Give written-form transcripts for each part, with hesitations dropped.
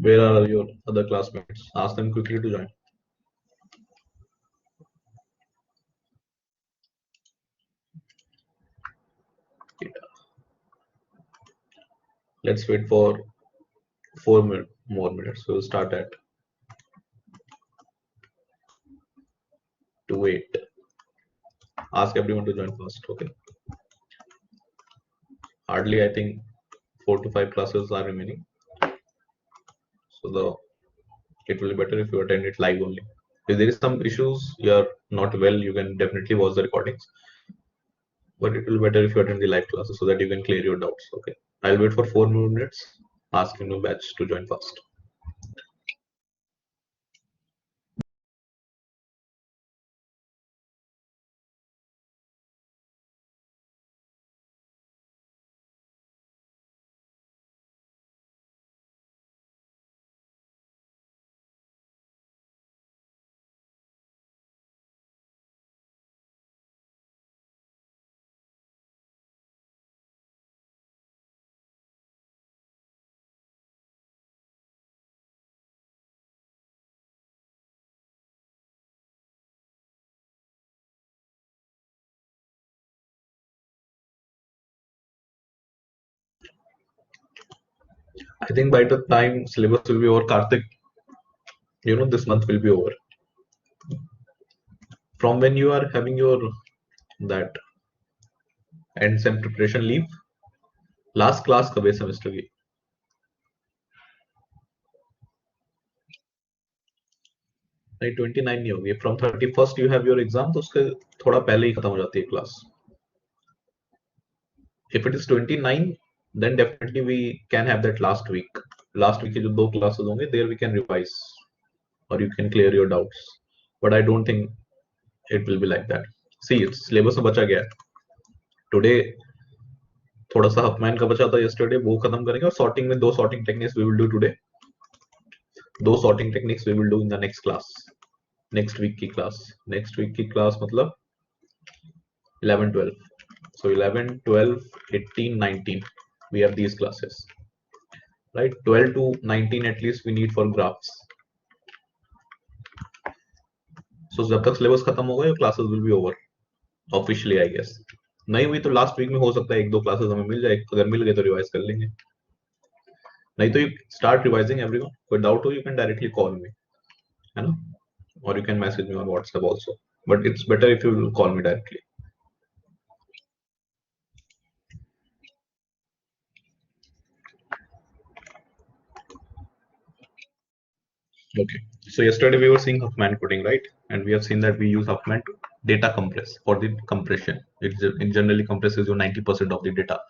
Where are your other classmates? Ask them quickly to join. Let's wait for 4 more minutes. We'll start at 2:08. Ask everyone to join first. Okay. Hardly, I think, 4 to 5 classes are remaining. So it will be better if you attend it live only. If there is some issues, you are not well, you can definitely watch the recordings. But it will be better if you attend the live classes so that you can clear your doubts. Okay. I'll wait for 4 more minutes. Ask your new batch to join first. I think by the time syllabus will be over, Karthik, this month will be over. From when you are having your that end sem preparation leave, last class कब है semester की? नहीं 29 नहीं होगी. From 31st you have your exam, तो उसके थोड़ा पहले ही खत्म हो जाती है class. If it is 29, then definitely we can have that last week. Last week के जो 2 classes होंगे, there we can revise or you can clear your doubts. But I don't think it will be like that. See, syllabus में बचा गया है. Today थोड़ा सा Huffman का बचा था yesterday, वो खत्म करेंगे और sorting में 2 sorting techniques we will do today. 2 sorting techniques we will do in the next class. Next week की class मतलब 11 12. So 11 12 18 19 we have these classes, right? 12 to 19 at least we need for graphs. So जब तक syllabus खत्म होगा your classes will be over officially, I guess. नहीं हुई तो last week में हो सकता है 1-2 क्लासेस हमें मिल जाए. अगर मिल गए तो रिवाइज कर लेंगे. नहीं तो you start revising everyone. कोई डाउट हो you can directly call me, है ना? Or you can message me on WhatsApp also. But it's better if you call me directly. Okay. So yesterday we were seeing Huffman coding, right? And we have seen that we use Huffman to data compress for the compression. It generally compresses your 90% of the data.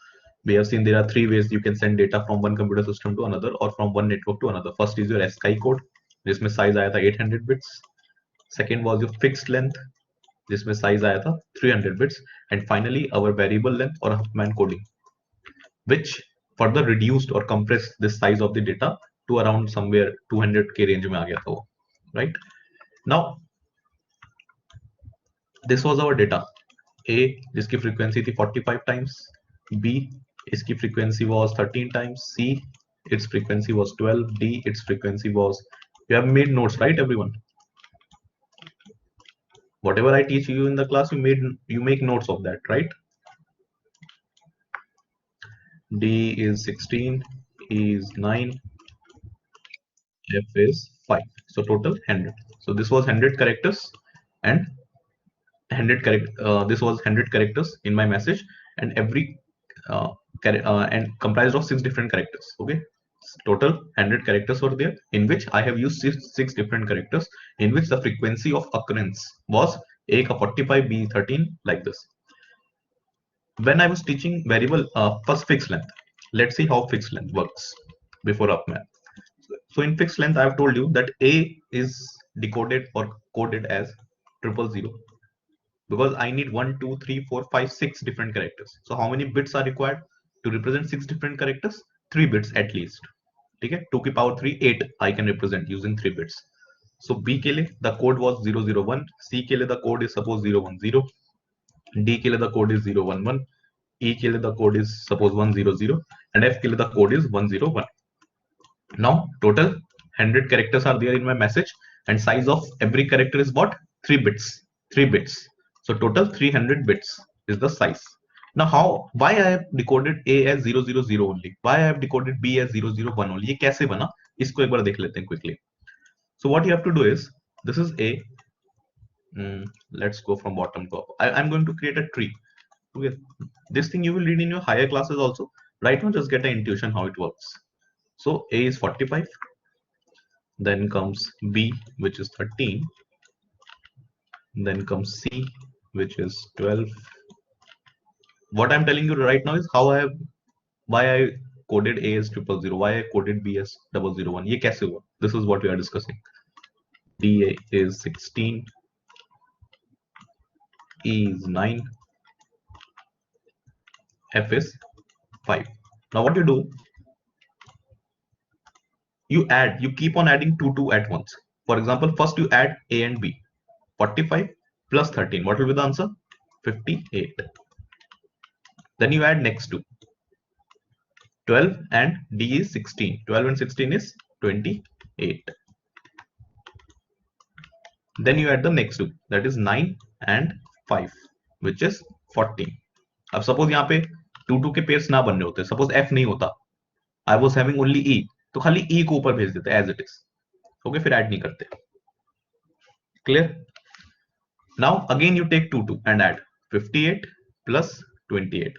We have seen there are 3 ways you can send data from one computer system to another or from one network to another. First is your ASCII code, जिसमें size आया था 800 bits. Second was your fixed length, जिसमें size आया था 300 bits. And finally our variable length or Huffman coding, which further reduced or compressed the size of the data to around somewhere 200k range में आ गया था वो, right? Now this was our data. A जिसकी frequency थी 45 times, B इसकी frequency was 13 times, C its frequency was 12, D its frequency was. You have made notes, right, everyone? Whatever I teach you in the class, you make notes of that, right? D is 16, E is 9, F is 5. So total 100. So this was 100 characters and 100 this was 100 characters in my message, and every and comprised of 6 different characters. Okay, total 100 characters were there, in which I have used six different characters, in which the frequency of occurrence was A ka 45, B 13, like this. When I was teaching variable first fixed length, let's see how fixed length works before Upman. So in fixed length, I have told you that A is decoded or coded as 000, because I need 1 2 3 4 5 6 different characters. So how many bits are required to represent 6 different characters? 3 bits at least. Okay, 2 की power 3 8 I can represent using 3 bits. So B के लिए the code was 001, C के लिए the code is suppose 010, D के लिए the code is 011, E के लिए the code is suppose 100, and F के लिए the code is 101. Now total 100 characters are there in my message, and size of every character is what? 3 bits. 3 bits. So total 300 bits is the size. Now why I have decoded A as 000 only? Why I have decoded B as 001 only? ये कैसे बना? इसको एक बार देख लेते हैं quickly. So what you have to do is, this is A. Let's go from bottom to up. I'm going to create a tree. Okay. This thing you will read in your higher classes also. Right now, just get an intuition how it works. So A is 45. Then comes B, which is 13. Then comes C, which is 12. What I'm telling you right now is why I coded A as 000, why I coded B as 001. ये कैसे हुआ? This is what we are discussing. D is 16. E is 9. F is 5. Now what you do? You keep on adding 2 at once. For example, first you add A and B. 45 plus 13. What will be the answer? 58. Then you add next two. 12 and D is 16. 12 and 16 is 28. Then you add the next two. That is 9 and 5, which is 14. अब suppose यहाँ पे 2 के pairs ना बन रहे होते, suppose F नहीं होता, I was having only E, तो खाली E को ऊपर भेज देते as it is. Okay, फिर add नहीं करते. Clear? Now again you take 2 and add 58 plus 28.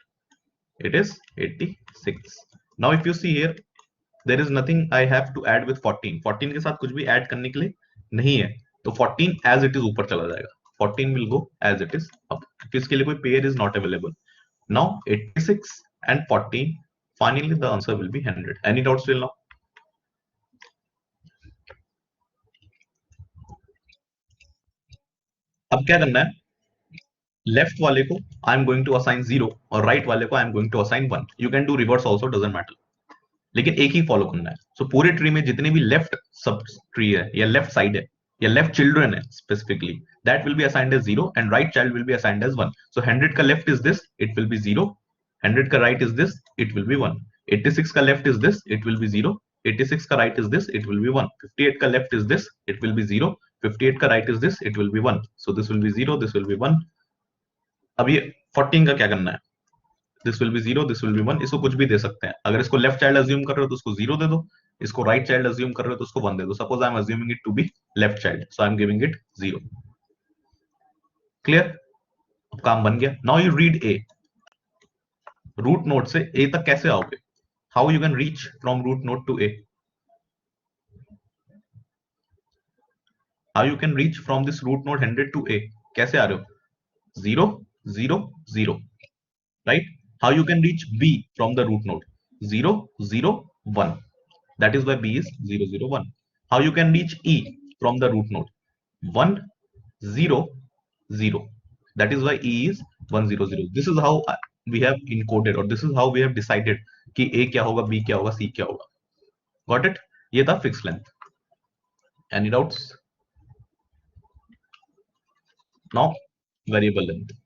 It is 86. Now if you see here, there is nothing I have to add with 14. 14 के साथ कुछ भी add करने के लिए नहीं है, तो 14 as it is ऊपर चला जाएगा. 14 will go as it is up. क्योंकि इसके लिए कोई pair is not available. Now 86 and 14. Finally the answer will be 100. Any doubts till now? अब क्या करना है? लेफ्ट वाले को I am going to assign 0 और राइट वाले को I am going to assign 1. You can do reverse also, doesn't matter, लेकिन एक ही फॉलो करना है. सो पूरे ट्री में जितने भी लेफ्ट सब ट्री है या लेफ्ट साइड है या लेफ्ट चिल्ड्रन है specifically, that will be assigned as 0 and right child will be assigned as 1. So 100 का left is this, it will be 0. 100 का right is this, it will be 1. 86 का left is this, it will be 0. 86 का right is this, it will be 1. 58 का left is this, it will be 0. 58 का right is this, it will be 1. So this will be 0, this will be 1. अब ये 14 का क्या करना है? This will be 0, this will be 1. इसको कुछ भी दे सकते हैं. अगर इसको लेफ्ट चाइल्ड अज्यूम कर रहे हो तो उसको 0 दे दो, इसको राइट चाइल्ड अज्यूम कर रहे हो तो उसको 1 दे दो. Suppose I am assuming it to be left child, so I am giving it 0. Clear? अब काम बन गया. Now you read A. Root node से ए तक कैसे आओगे? How you can reach from root node to A? How you can reach from this root node 100 to A? कैसे आ रहे हो? 0 0 0, right? How you can reach B from the root node? 0 0 1. That is why B is 0 0 1. How you can reach E from the root node? 1 0 0. That is why E is 1 0 0. This is how we have encoded, or this is how we have decided कि A क्या होगा, B क्या होगा, C क्या होगा. Got it? ये था fixed length. Any doubts? Now variable length.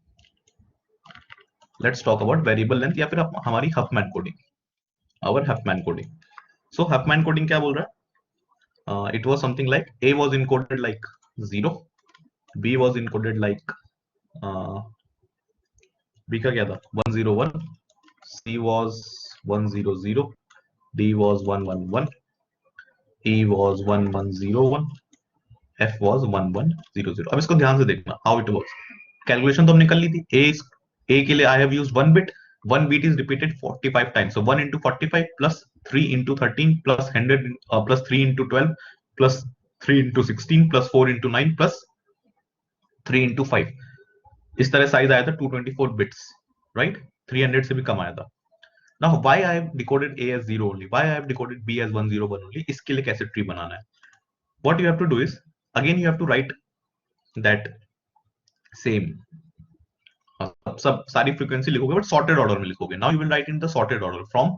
Let's talk about variable length या फिर हमारी Huffman coding. Our Huffman coding. So Huffman coding क्या बोल रहा है? It was something like A was encoded like 0, B was encoded like B का क्या था? 101, C was 100, D was 111, E was 1101, F was 1100. अब इसको ध्यान से देखना how it works. कैलकुलेशन तो हमने कर ली थी. A के लिए I have used 1 bit. 1 bit is repeated 45 times. So 1 into 45 plus 3 into 13 plus 100 plus 3 into 12 plus 3 into 16 plus 4 into 9 plus 3 into 5. इस तरह साइज आया था 224 bits, right? 300 से भी कम आया था. Now why I have decoded A as 0 only? Why I have decoded B as 101 only? इसके लिए कैसे ट्री बनाना है? What you have to do is, again you have to write that same. सब सारी फ्रीक्वेंसी लिखोगे बट सॉर्टेड ऑर्डर में लिखोगे. Now you will write in the sorted order from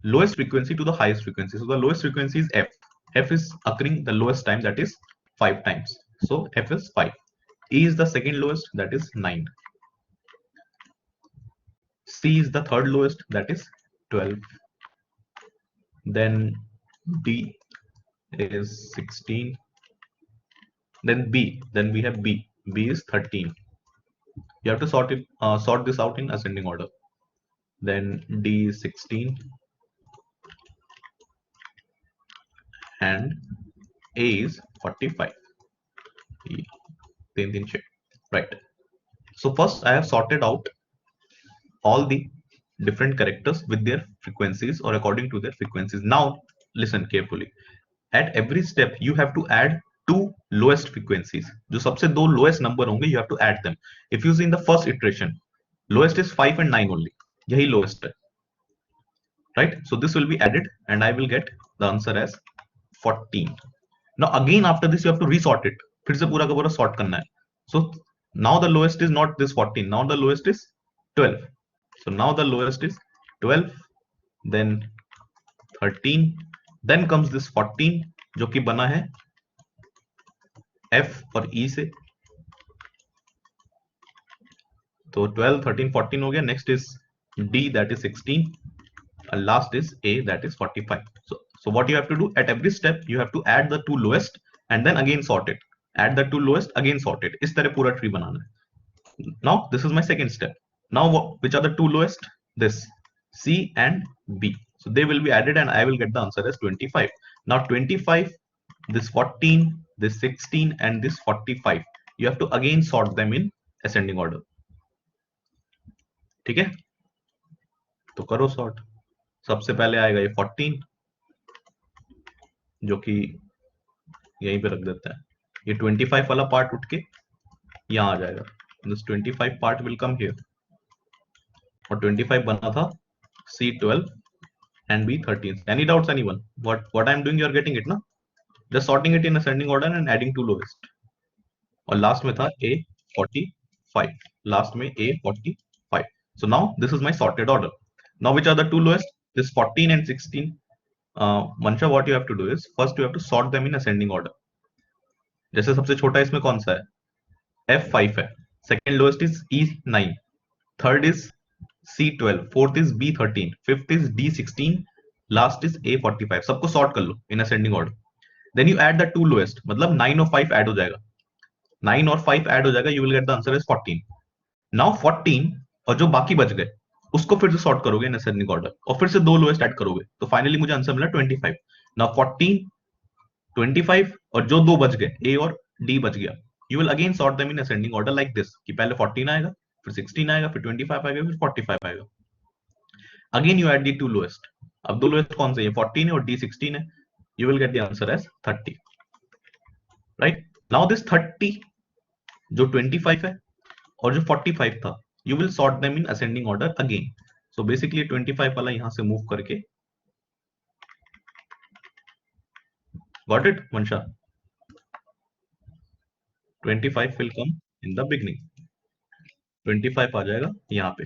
lowest frequency to the highest frequency. So the lowest frequency is f. f is occurring the lowest time, that is 5 times. So F is 5. E is the second lowest, that is 9. C is the third lowest, that is 12. Then D is 16. Then B, then we have B. B is 13. You have to sort this out in ascending order. Then D is 16 and A is 45. Right. So first I have sorted out all the different characters with their frequencies or according to their frequencies. Now listen carefully. At every step you have to add two lowest frequencies. जो सबसे दो lowest number होंगे, you have to add them. If you see in the first iteration, lowest is 5 and 9 only. यही lowest है. Right? So this will be added and I will get the answer as 14. Now again after this you have to resort it. फिर से पूरा का पूरा sort करना है. So now the lowest is not this 14. Now the lowest is 12. So now the lowest is 12, then 13, then comes this 14 जो कि बना है F और E से. तो 12, 13, 14 हो गया. Next is D, that is 16, and last is A, that is 45. So what you have to do at every step, you have to add the two lowest and then again sort it. Add the two lowest, again sort it. इस तरह पूरा tree बनाना है. Now this is my second step. Now which are the two lowest? This C and B. So they will be added and I will get the answer as 25. Now 25, this 14, this 16 and this 45. You have to again sort them in ascending order. ठीक है, तो करो sort. सबसे पहले आएगा ये 14 जो कि यहीं पे रख देता है. ये 25 वाला पार्ट उठ के यहाँ आ जाएगा. This 25 part will come here. और 25 बना था C12 and B13. Any doubts, anyone? What I'm doing, you are getting it, ना? Just sorting it in ascending order and adding two lowest. और last में था A45. Last में A45. So now this is my sorted order. Now which are the two lowest? This 14 and 16. Mansha, what you have to do is first you have to sort them in ascending order. जैसे सबसे छोटा इसमें कौन सा है? F5 है. Second lowest is E9. Third is C12. Fourth is B13. Fifth is D16. Last is A45. सबको sort कर लो in ascending order. Then you add the two lowest. मतलब 9 और 5 add हो जाएगा. 9 और 5 add हो जाएगा. You will get the answer as 14. Now 14 और जो बाकी बच गए उसको फिर से सॉर्ट करोगे इन ascending order और फिर से दो लोएस्ट ऐड करोगे तो फाइनली मुझे आंसर मिला 25. Now 14, 25 और जो दो बच गए A और D बच गया. You will again sort them in ascending order like this कि पहले 14 आएगा, फिर 16 आएगा, फिर 25 आएगा, फिर 45 आएगा. Again you add the two lowest. अब दो लोएस्ट कौन से? ये 14 है और D 16 है. You will get the answer as 30. Right? Now this 30 जो 25 है और जो 45 था, you will sort them in ascending order again. So basically 25 वाला यहां से मूव करके, got it Mansha? 25 will come in the beginning. 25 आ जाएगा यहाँ पे.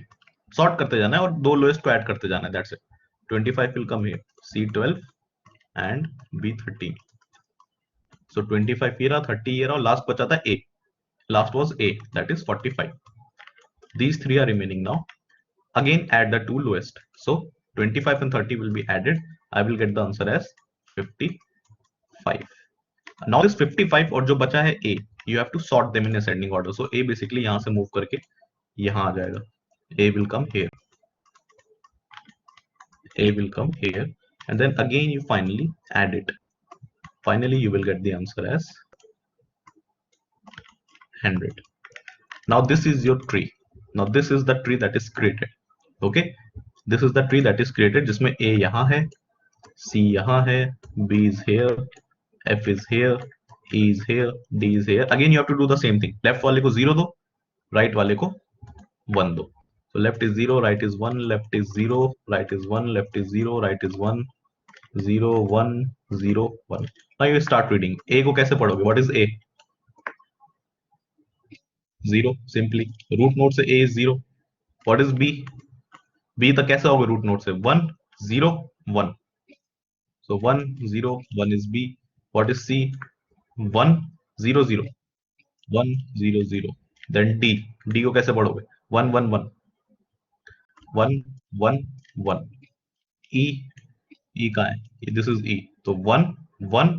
सॉर्ट करते जाना है और दो लोएस्ट को ऐड करते जाना है. That's it. 25 will come here. C12 and B13. So 25 ये रहा, 30 ये रहा और लास्ट बचा था A. Last was A, that is 45. These three are remaining now. Again add the two lowest. So 25 and 30 will be added. I will get the answer as 55. Now this 55 और जो बचा है A, you have to sort them in ascending order. So A basically यहाँ से move करके यहाँ आ जाएगा. A will come here. A will come here, and then again you finally add it. Finally you will get the answer as 100. Now this is your tree. Now this is the tree that is created. Okay, this is the tree that is created जिसमें A यहाँ है, C यहाँ है, B is here, F is here, E is here, D is here. Again you have to do the same thing. Left वाले को 0 दो, right वाले को 1 दो. So left is 0, right is 1, left is 0, right is 1, left is 0, right is 1, 0, 1, 0, 1. Now you start reading. A को कैसे पढ़ोगे? What is A? 0 simply. Root node से A is 0. What is B? B तक कैसे होगा root node से? 1, 0, 1. So 1, 0, 1 is B. What is C? 1, 0 0 1 0 0, then D को कैसे पढ़ोगे? 1 1 1 1 1 1, ई कहाँ है? दिस इज ई, तो 1 1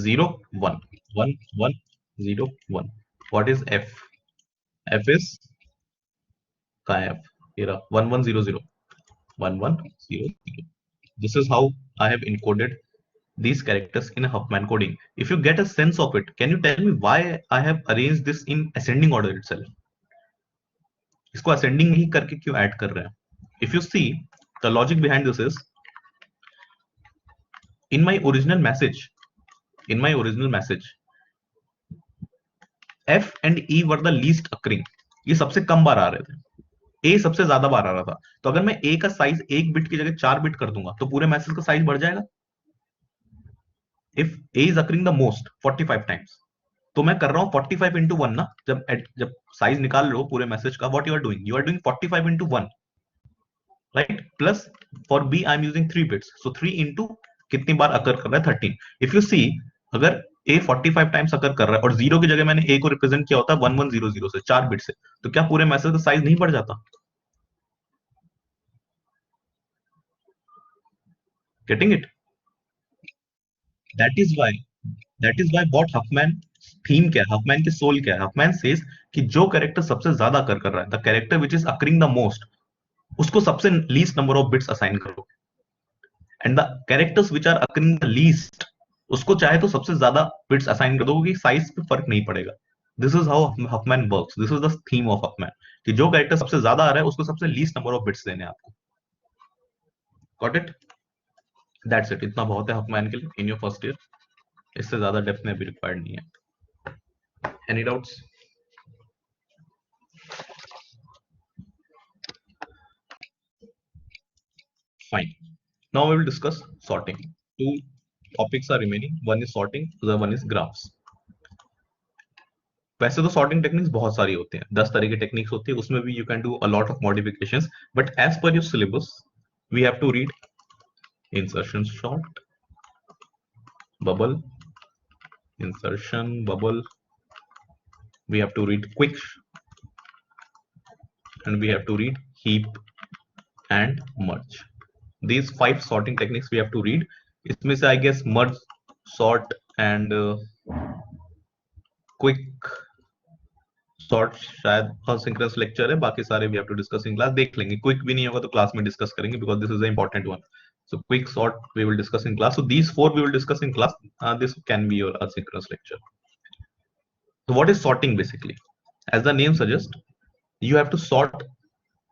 0 1 1 1 0 1. What is F? F is कहाँ है? ये रहा 1 1 0 0 1 1 0 0. This is how I have encoded these characters in a Huffman coding. If you get a sense of it, can you tell me why I have arranged this in ascending order itself? इसको ascending नहीं करके क्यों add कर रहे हैं? If you see, the logic behind this is, in my original message, F and E were the least occurring. ये सबसे कम बार आ रहे थे, ए सबसे ज्यादा बार आ रहा था. तो अगर मैं ए का साइज 1 बिट की जगह 4 बिट कर दूंगा तो पूरे मैसेज का साइज बढ़ जाएगा. If A is occurring the most 45 times, तो मैं कर रहा हूं 45 इंटू 1 ना. जब साइज निकाल रहे हो पूरे मैसेज का, what you are doing 45 into 1, right? Plus for B I am using 3 bits, so 3 into कितनी बार अकर कर रहा है? 13. इफ यू सी, अगर ए 45 टाइम्स अकर कर रहा है और जीरो की जगह मैंने ए को रिप्रेजेंट किया होता है 1100 से, 4 बिट से, तो क्या पूरे मैसेज का साइज नहीं बढ़ जाता? Getting it? That is why what Huffman theme क्या है, हफमैन की सोल क्या है? हफमैन सेज कि जो कैरेक्टर सबसे ज्यादा अकर कर रहा है, the character which is occurring the most, उसको सबसे least number of bits assign करो. And the characters which are occurring the least, उसको चाहे तो सबसे ज्यादा बिट्स असाइन कर दो, क्योंकि साइज पे फर्क नहीं पड़ेगा. This is how Huffman works. This is the theme of Huffman, कि जो कैरेक्टर सबसे ज्यादा आ रहा है उसको सबसे लीस्ट नंबर ऑफ बिट्स देने हैं आपको. Got it? That's it. इतना बहुत है हफमैन के लिए इन योर फर्स्ट ईयर. इससे ज्यादा डेप्थ में भी रिक्वायर्ड नहीं है. Any doubts? Fine. Now we will discuss sorting. Two topics are remaining. One is sorting, the other one is graphs. वैसे तो सॉर्टिंग टेक्निक्स बहुत सारी होती हैं, 10 तरह की टेक्निक्स होती है, उसमें भी you can do a lot of modifications, but as per your syllabus we have to read insertion sort, bubble, insertion, bubble, we have to read quick, and we have to read heap and merge. These 5 sorting techniques we have to read. इसमें से I guess merge, sort and quick sort शायद asynchronous lecture है, बाकी सारे we have to discuss in class. देख लेंगे, quick भी नहीं होगा तो क्लास में डिस्कस करेंगे, because this is the important one. So quick sort we will discuss in class. So these 4 we will discuss in class. This can be your asynchronous lecture. So what is sorting basically? As the name suggests, you have to sort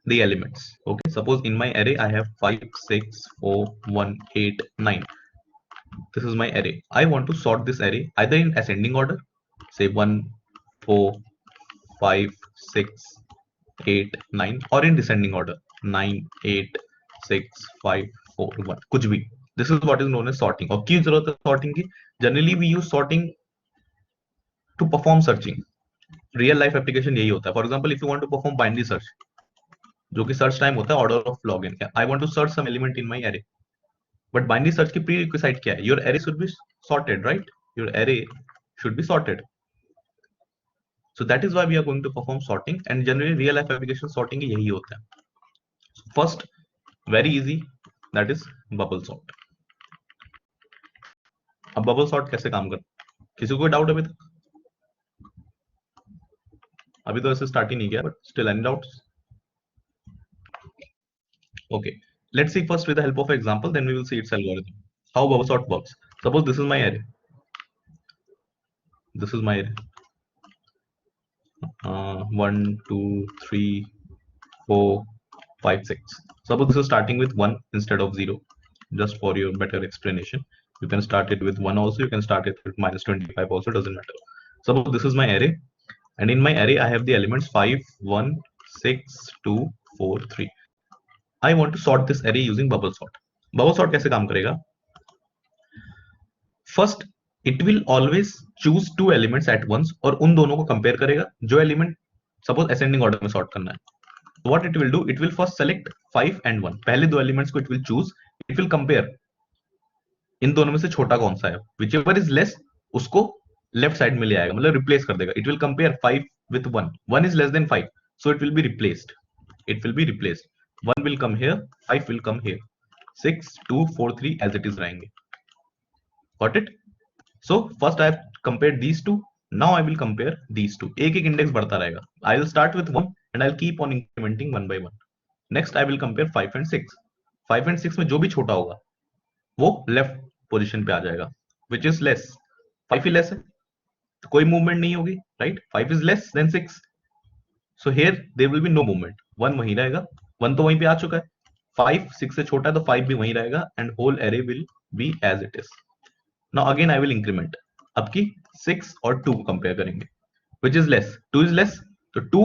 the elements. Okay, suppose in my array I have 5 6 4 1 8 9. This is my array. I want to sort this array either in ascending order, say 1 4 5 6 8 9, or in descending order 9 8 6 5 4 1, कुछ भी. This is what is known as sorting. और क्यों जरूरत है sorting की? Generally we use sorting to perform searching. Real life application यही होता है. For example if you want to perform binary search, जो कि सर्च टाइम होता है order of log n, I want to search some element in my array, but binary search की prerequisite क्या है? Your array should be sorted, right? Your array should be sorted. So that is why we are going to perform sorting, and generally real life application sorting यही होता है. First, very easy, that is bubble sort. अब bubble sort कैसे काम करता है? किसी को कोई डाउट अभी तक? अभी तो ऐसे स्टार्ट ही नहीं किया, but still any doubts? Okay, let's see first with the help of example, then we will see its algorithm. How bubble sort works. Suppose this is my array. This is my array. 1 2 3 4 5 6. Suppose this is starting with 1 instead of 0. Just for your better explanation, you can start it with 1 also, you can start it with minus 25 also, doesn't matter. Suppose this is my array, and in my array I have the elements 5 1 6 2 4 3. I want to sort this array using bubble sort. Bubble sort कैसे काम करेगा? First, it will always choose 2 elements at once, और उन दोनों को compare करेगा. जो element suppose ascending order में सॉर्ट करना है, what it will do, it will first select 5 and 1. पहले दो एलिमेंट्स को it will choose, it will compare इन दोनों में से छोटा कौन सा है, whichever is less उसको लेफ्ट साइड में ले आएगा, मतलब रिप्लेस कर देगा. It will compare 5 with 1. 1 is less than 5, so it will be replaced. It will be replaced. 1 will come here, 5 will come here. 6, 2, 4, 3 as it is रहेंगे. Got it? So first I have compared these two. Now I will compare these two. एक एक index बढ़ता रहेगा. I will start with 1 and I'll keep on incrementing one by one. Next I will compare 5 and 6. 5 and 6 में जो भी छोटा होगा वो लेफ्ट पोजीशन पे आ जाएगा. Which is less? 5 ही लेस है, तो कोई मूवमेंट नहीं होगी, right? 5 is less than 6, so here there will be no movement. 1 वहीं रहेगा, 1 तो वहीं पे आ चुका है. 5 6 से छोटा है तो 5 भी वहीं रहेगा and whole array will be as it is. Now again I will increment. अब की 6 और 2 कंपेयर करेंगे. Which is less? 2 is less, तो 2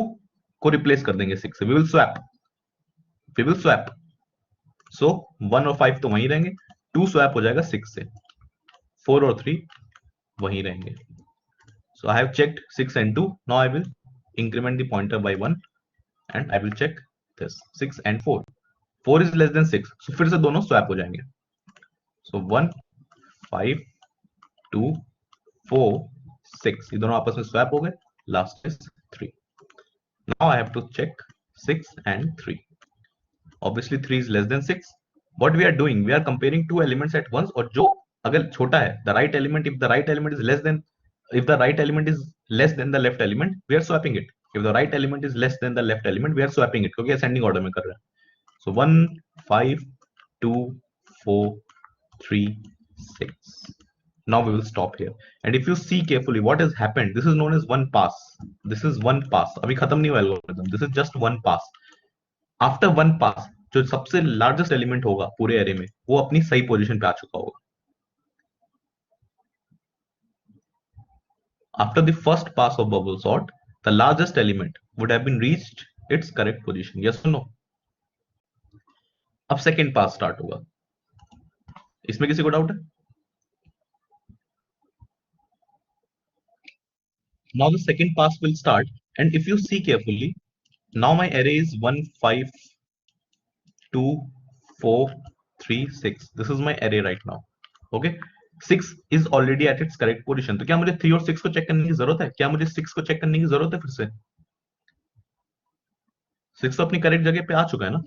को रिप्लेस कर देंगे 6 से. We will swap, we will swap. So 1 और 5 तो वहीं रहेंगे, 2 स्वैप हो जाएगा 6 से. 4 और 3 वहीं रहेंगे. So I have checked 6 and 2. Now I will increment the pointer by 1 and I will check this 6 and 4. 4 is less than 6. So फिर से दोनों swap हो जाएंगे. So 1, 5, 2, 4, 6. ये दोनों आपस में swap हो गए. Last is 3. Now I have to check 6 and 3. Obviously 3 is less than 6. What we are doing, we are comparing two elements at once. और जो अगर छोटा है, the right element, if the right element is less than, if the right element is less than the left element, we are swapping it. If the right element is less than the left element, we are swapping it, क्योंकि ascending order में कर रहे हैं. So 1, 5, 2, 4, 3, 6. Now we will stop here. And if you see carefully what has happened, this is known as one pass. This is one pass. अभी खत्म नहीं हुआ algorithm. This is just one pass. After one pass, जो सबसे largest element होगा पूरे array में, वो अपनी सही पोजीशन पे आ चुका होगा. After the first pass of bubble sort, the largest element would have been reached its correct position. Yes or no? अब सेकेंड पास स्टार्ट होगा. इसमें किसी को डाउट है? Now the second pass will start, and if you see carefully, now my array is 1, 5, 2, 4, 3, 6. This is my array right now. Okay? 6 is already at its correct position. तो क्या मुझे 3 और 6 को चेक करने की जरूरत है? क्या मुझे 6 को चेक करने की जरूरत है फिर से? 6 तो अपनी करेक्ट जगह पे आ चुका है ना.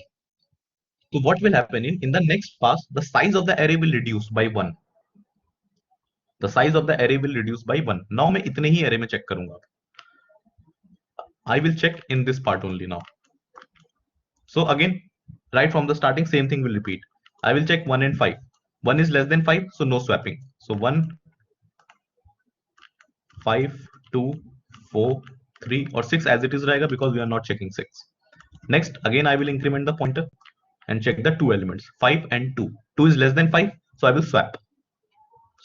So what will happen in the next pass, the size of the array will reduce by 1. The size of the array will reduce by 1. Now मैं इतने ही array में check करूंगा. I will check in this part only now. So again, right from the starting, same thing will repeat. I will check 1 and 5. 1 is less than 5, so no swapping. So 1, 5, 2, 4, 3 or 6 as it is रहेगा because we are not checking 6. Next, again I will increment the pointer and check the two elements 5 and 2. 2 is less than 5, so I will swap.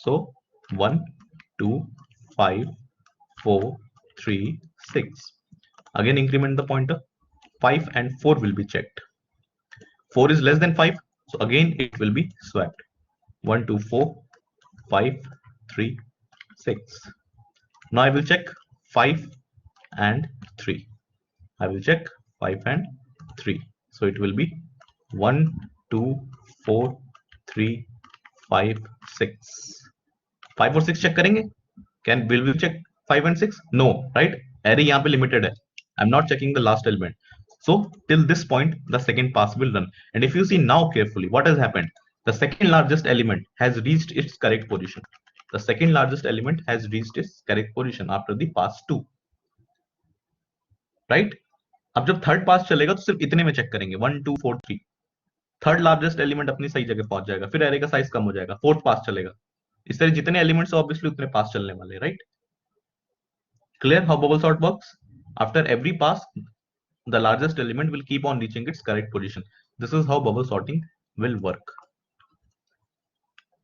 So 1, 2, 5, 4, 3, 6. Again increment the pointer. 5 and 4 will be checked. 4 is less than 5, so again it will be swapped. 1, 2, 4, 5, 3, 6. Now I will check 5 and 3. I will check 5 and 3. So it will be 1, 2, 4, 3, 5, 6. 5 और 6 check करेंगे? Will we check 5 and 6? No, right? Array यहाँ पे limited है. I'm not checking the last element. So till this point, the second pass will run. And if you see now carefully, what has happened? The second largest element has reached its correct position. The second largest element has reached its correct position after the pass 2. Right? अब जब third pass चलेगा तो सिर्फ इतने में check करेंगे 1, 2, 4, 3. Third largest element अपनी सही जगह पहुंच जाएगा, फिर एरे का साइज कम हो जाएगा, फोर्थ पास चलेगा. इस तरह जितने एलिमेंट्स ऑब्वियसली उतने पास चलने वाले, right? Clear how bubble sort works? After every pass the largest element will keep on reaching its correct position. This is how bubble sorting will work.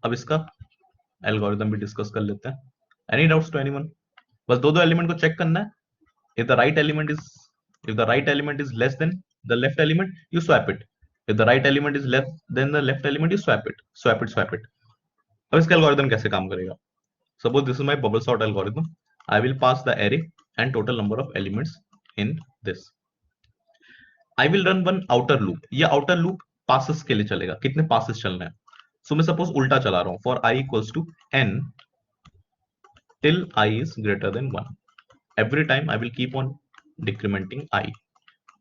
अब इसका एल्गोरिथम भी डिस्कस कर लेते हैं. Any doubts to anyone? बस दो element को check करना है. If the right element is less than the left element, you swap it. If the right element is less than the left element, you swap it. अब इसका algorithm कैसे काम करेगा? Suppose this is my bubble sort algorithm. I will pass the array and total number of elements in this. I will run one outer loop. ये outer loop passes के लिए चलेगा. कितने passes चलने हैं? So मैं suppose उल्टा चला रहा हूं. For I equals to n till I is greater than 1. Every time I will keep on decrementing I.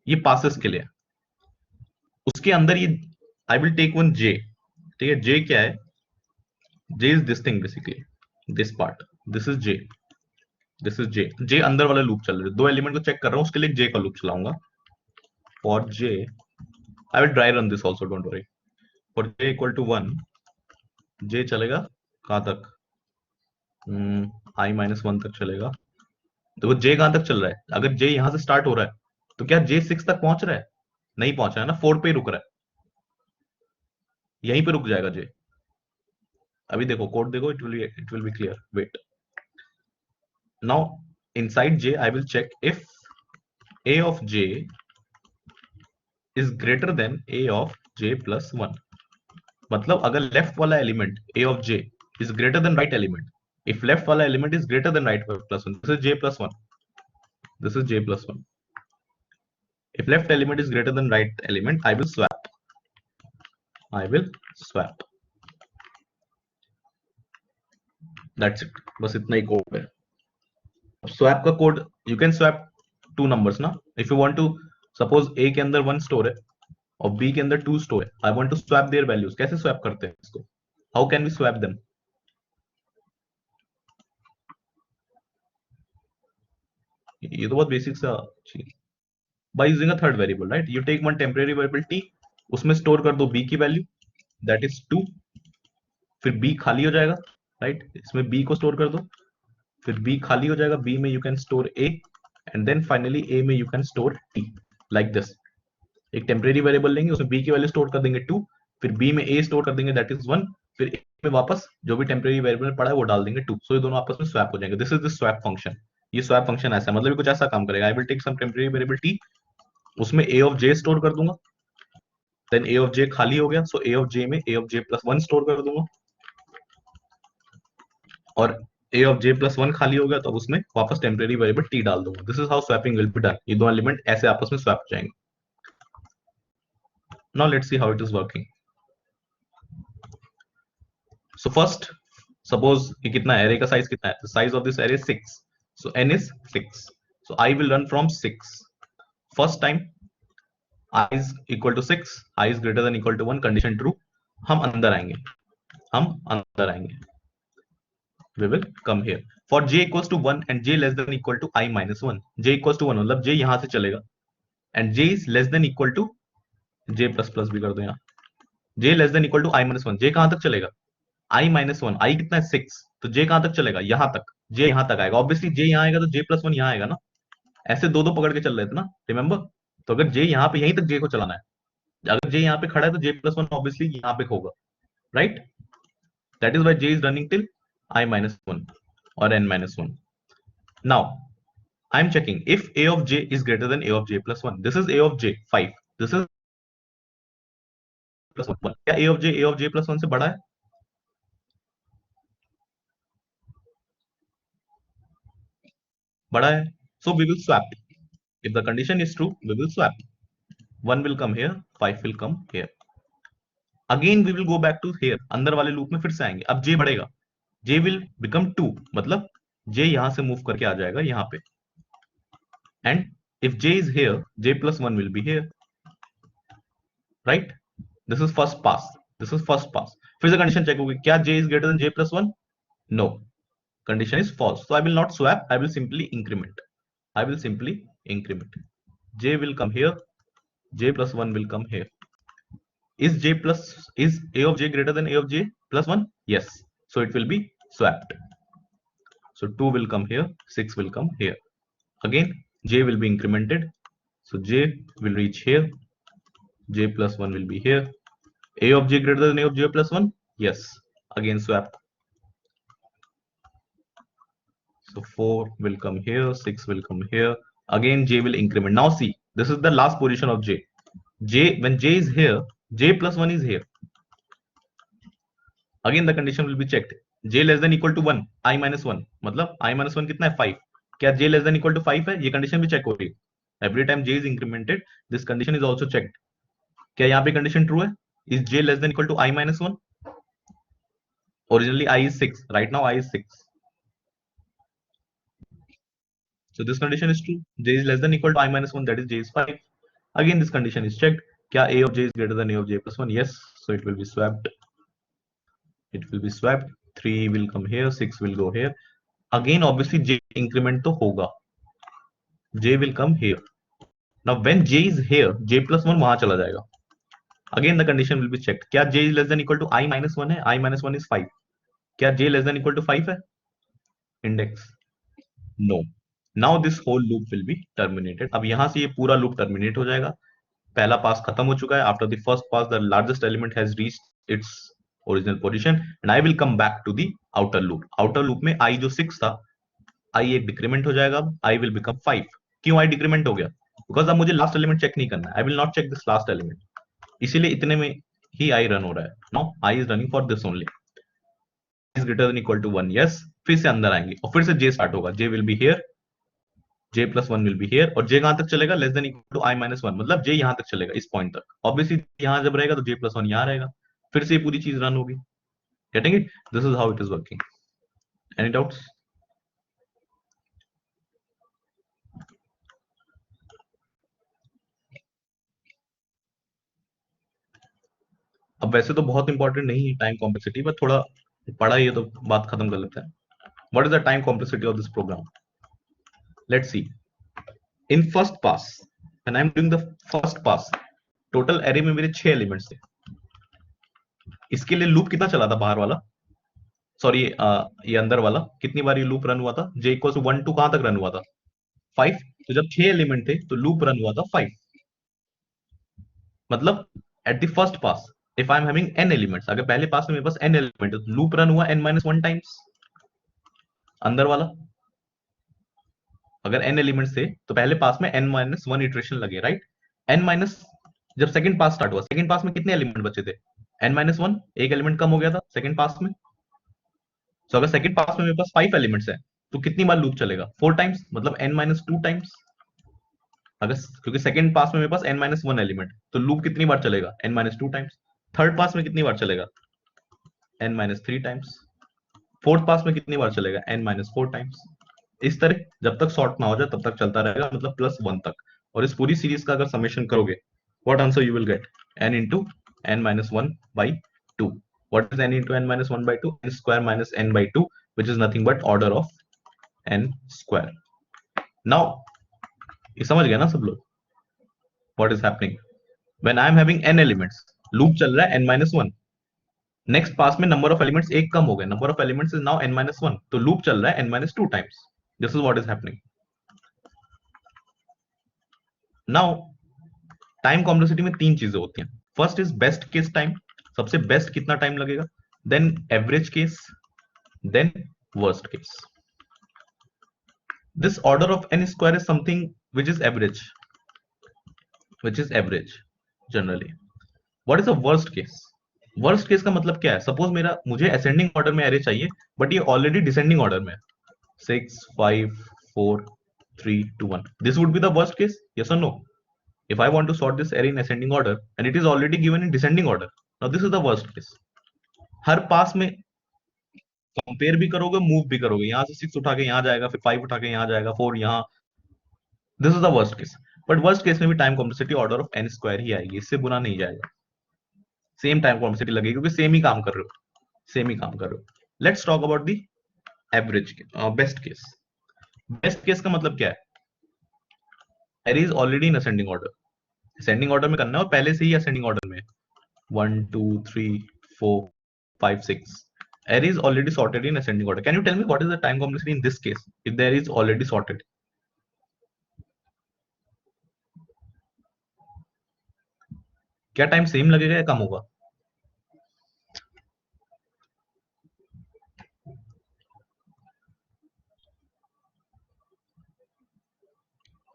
ये passes के लिए, उसके अंदर ये I will take one j. ठीक है, j क्या है? j is this thing basically, this part, this is j, this is j. j अंदर वाला लूप चल रहा है, दो एलिमेंट को चेक कर रहा हूं, उसके लिए j का लूप चलाऊंगा. For j I will dry run this also, don't worry. For j equal to 1, j चलेगा कहां तक? I minus 1 तक चलेगा. देखो j कहां तक चल रहा है? अगर j यहां से स्टार्ट हो रहा है तो क्या j 6 तक पहुंच रहा है? नहीं पहुंच रहा है ना, 4 पे ही रुक रहा है, यहीं पे रुक जाएगा j. अभी देखो कोड देखो, it will be clear. Wait. Now inside j I will check if a of j is greater than a of j plus 1. मतलब अगर लेफ्ट वाला element a of j is greater than right element, if left वाला element is greater than right plus 1, this is j plus 1, this is j plus 1. If left element is greater than right element, I will swap. I will swap. That's it. बस इतना ही code है. Swap का code, you can swap two numbers ना. If you want to, suppose a के अंदर 1 store है और b के अंदर 2 स्टोर है, I want to swap their values. कैसे स्वैप करते हैं इसको? How can we swap them? ये तो बहुत बेसिक सा चीज. By using a third variable, right? You take one temporary variable t, उसमें स्टोर कर दो b की वैल्यू, दैट इज 2. फिर b खाली हो जाएगा, राइट? इसमें b को स्टोर कर दो, फिर b खाली हो जाएगा, b में you can store a, and then finally a में you can store t, like this. एक टेम्परेरी वेरिएबल लेंगे, उसमें b की वैल्यू स्टोर कर देंगे 2, फिर b में a स्टोर कर देंगे, दैट इज 1, फिर a में वापस जो भी टेम्परेरी वेरिएबल पड़ा है वो डाल देंगे 2. सो ये दोनों आपस में स्वैप हो जाएंगे. This is the swap function. ये स्वैप फंक्शन ऐसा मतलब कुछ ऐसा काम करेगा. I will take some temporary variable t, उसमें a ऑफ j स्टोर कर दूंगा, देन a ऑफ j खाली हो गया, सो a ऑफ j में a ऑफ j प्लस 1 स्टोर कर दूंगा, और a ऑफ j प्लस 1 खाली हो गया तो उसमें वापस टेम्परेरी वेरिएबल t डाल दूंगा. This is how swapping will be done. ये दो एलिमेंट ऐसे आपस में स्वैप हो जाएंगे. Now let's see how it is working. So first suppose ये कितना है, एरे का साइज कितना है? The size of this array 6, so n is 6, so I will run from 6. First time I is equal to 6, I is greater than equal to 1, condition true. हम अंदर आएंगे, हम अंदर आएंगे. We will come here. For j equals to 1 and j less than equal to I minus 1. j equals to 1 मतलब j यहां से चलेगा, and j is less than equal to j plus plus भी कर दो यहाँ. j less than equal to I minus 1. j कहां तक चलेगा? I minus 1. I कितना है? 6. तो j कहां तक चलेगा? यहां तक. j यहां तक आएगा. ऑब्वियसली j यहां आएगा तो j plus 1 यहां आएगा ना. ऐसे दो दो पकड़ के चल रहे थे ना, रिमेंबर? तो अगर j यहाँ पे यहीं तक j को चलाना है, अगर j यहाँ पे खड़ा है तो j plus 1 ऑब्वियसली यहाँ पे होगा, right? That is why j is running till I minus 1 or n minus 1. Now I am checking if a of j is greater than a of j plus 1. This is a of j 5. This is plus 1. क्या a of j plus 1 से बड़ा है? बड़ा है. So we will swap. If the condition is true, we will swap. 1 will come here, 5 will come here. Again we will go back to here. अंदर वाले loop में फिर से आएंगे. अब j बढ़ेगा, j will become 2, मतलब j यहां से मूव करके आ जाएगा यहाँ पे. And if j is here, j plus 1 will be here, right? This is first pass. This is first pass. फिर से कंडीशन चेक होगी, क्या j is greater than j plus 1? No. Condition is false. So I will not swap. I will simply increment. I will simply increment. J will come here. J plus 1 will come here. Is a of j greater than a of j plus 1? Yes. So it will be swapped. So 2 will come here. 6 will come here. Again, j will be incremented. So j will reach here. J plus 1 will be here. A of j greater than a of j plus 1? Yes. Again swap. So 4 will come here. 6 will come here. Again, j will increment. Now see, this is the last position of j. When j is here, j plus 1 is here. Again the condition will be checked. j less than equal to 1, I minus 1. मतलब I minus 1 कितना है? 5. क्या j less than equal to 5 है? ये condition भी check हो रही है. Every time j is incremented, this condition is also checked. क्या यहाँ पे condition true है? Is j less than equal to I minus 1? Originally I is 6. Right now I is 6. So this condition is true. J is less than equal to I minus 1, that is J is 5. Again this condition is checked. Kya A of J is greater than A of J plus 1? Yes. So it will be swapped. It will be swapped. 3 will come here, 6 will go here. Again obviously J increment to hoga. J will come here. Now when J is here, J plus 1 वहां चला जाएगा. Again the condition will be checked. क्या J is less than equal to I minus 1 है? I minus 1 is 5. क्या J less than equal to 5 है? Index. No. Now this whole loop will be terminated. अब यहां से ये पूरा loop terminate हो जाएगा. पहला पास खत्म हो चुका है. After the first pass, the largest element has reached its original position, and I will come back to the outer loop. Outer loop में I जो 6 था, I एक डिक्रीमेंट हो जाएगा. I will become 5. क्यों I डिक्रीमेंट हो गया? Because अब मुझे लास्ट एलिमेंट चेक नहीं करना है. I will not check this last element. इसीलिए इतने में ही I रन हो रहा है. Now I is running for this only. Is greater than equal to 1. Yes. फिर से अंदर आएंगे और फिर से J स्टार्ट होगा. J will be here. J plus 1 will be here. और J कहां तक चलेगा? Less than equal to I minus 1. मतलब J यहां तक चलेगा, इस पॉइंट तक. ऑब्वियसली यहां जब रहेगा तो J plus 1 यहां रहेगा. फिर से ये पूरी चीज रन होगी. Getting it? This is how it is working. Any doubts? अब वैसे तो बहुत इंपॉर्टेंट नहीं है टाइम कॉम्प्लेक्सिटी, पर थोड़ा पढ़ा ही है तो बात खत्म कर लेते हैं. What is the time complexity of this program? Let's see. In first pass, when I'm doing the first pass, total array में मेरे 6 एलिमेंट्स थे. इसके लिए लूप कितना चला था बाहर वाला? सॉरी ये अंदर वाला कितनी बार ये लूप रन हुआ था? J इक्वल टू 1 टू कहां तक रन हुआ था? 5. तो जब 6 एलिमेंट थे तो लूप रन हुआ था 5. मतलब at the first pass if I am having n elements, अगर पहले पास में मेरे पास n एलिमेंट है तो लूप रन हुआ n-1 टाइम्स. अंदर वाला अगर n एलिमेंट्स थे तो पहले पास में n-1 इटरेशन लगे, राइट? जब सेकंड पास स्टार्ट हुआ, सेकंड पास में कितने एलिमेंट बचे थे? n-1. एक एलिमेंट कम हो गया था सेकंड पास में. तो अगर सेकंड पास में मेरे पास 5 एलिमेंट्स हैं तो कितनी बार लूप चलेगा? 4 टाइम्स, मतलब n-2 टाइम्स. अगर क्योंकि सेकंड पास में मेरे पास n-1 एलिमेंट, तो लूप कितनी बार चलेगा? n-2 times. थर्ड पास में कितनी बार चलेगा? n-3 times. फोर्थ पास में कितनी बार चलेगा? n-4 times. इस तरह जब तक सॉर्ट ना हो जाए तब तक चलता रहेगा, मतलब +1 तक. और इस पूरी सीरीज का अगर समेशन करोगे, what answer you will get? n into n-1 by 2. What is n into n-1 by 2? n square minus n by 2, which is nothing but order of n square. Now ये समझ गया ना सब लोग? What is happening? When I am having n elements, loop चल रहा है n-1. Next पास में नंबर ऑफ एलिमेंट्स एक कम हो गए, number of elements is now n-1, तो लूप चल रहा है n-2 times. This is what is happening. Now time complexity में 3 चीजें होती हैं. First is best case time, सबसे बेस्ट कितना टाइम लगेगा. Then average case, then worst case. This order of n square is something which is average generally. What is the worst case? Worst case का मतलब क्या है? Suppose मुझे ascending order में array चाहिए, बट ये ऑलरेडी डिसेंडिंग ऑर्डर में है. 6 5 4 3 2 1. This would be the worst case, yes और no? If I want to sort this array in ascending order and it is already given in descending order, now this is the worst case. हर pass में compare भी करोगे, move भी करोगे, यहां से 6 उठा के यहां जाएगा, फिर 5 उठा के यहां जाएगा, 4 यहां. This is the worst case. But worst case में भी time complexity order of n square ही आएगी, इससे बुरा नहीं जाएगा. सेम टाइम कॉम्प्लेक्सिटी लगेगी क्योंकि सेम ही काम कर रहे हो. Let's talk about the average best case. Best case का मतलब क्या है? Array is already in ascending order. Ascending order में करना है और पहले से ही असेंडिंग ऑर्डर में 1 2 3 4 5 6. Array is already sorted in ascending order. Can you tell me what is the time complexity in this case if the array is already sorted? क्या time same लगेगा या कम होगा?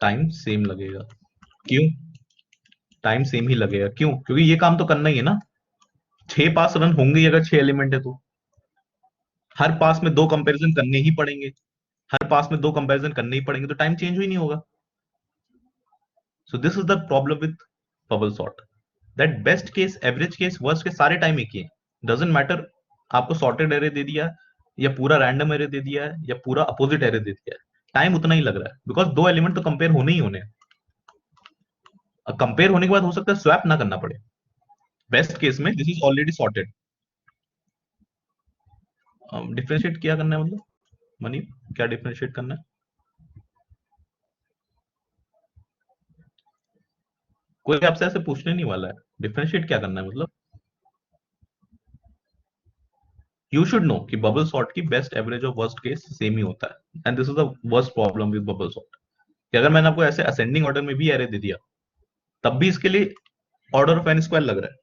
टाइम सेम लगेगा. क्यों time same ही लगेगा? क्यों? क्योंकि ये काम तो करना ही है ना. 6 पास रन होंगे ही अगर 6 एलिमेंट है तो. हर पास में 2 कंपैरिजन करने ही पड़ेंगे. तो टाइम चेंज ही नहीं होगा. So this is the problem with bubble sort, that best case, average case, worst case सारे टाइम एक ही है. डजंट मैटर आपको सॉर्टेड एरे दे दिया या पूरा रैंडम एरे दे दिया है या पूरा अपोजिट एरे दे दिया है. टाइम उतना ही लग रहा है, बिकॉज दो एलिमेंट तो कंपेयर होने ही होने। कंपेयर होने के बाद हो सकता है स्वैप ना करना पड़े। बेस्ट केस में this is already sorted. Differentiate क्या करना है मतलब मनी, क्या डिफरेंशिएट करना है? कोई आपसे ऐसे पूछने नहीं वाला है डिफरेंशिएट क्या करना है मतलब। यू शुड नो कि बबल सॉर्ट की बेस्ट एवरेज और वर्स्ट केस सेम ही होता है, and this is the worst problem with bubble sort, कि अगर मैंने आपको ऐसे असेंडिंग ऑर्डर में भी एरे दे दिया तब भी इसके लिए ऑर्डर ऑफ एन स्क्वायर लग रहा है।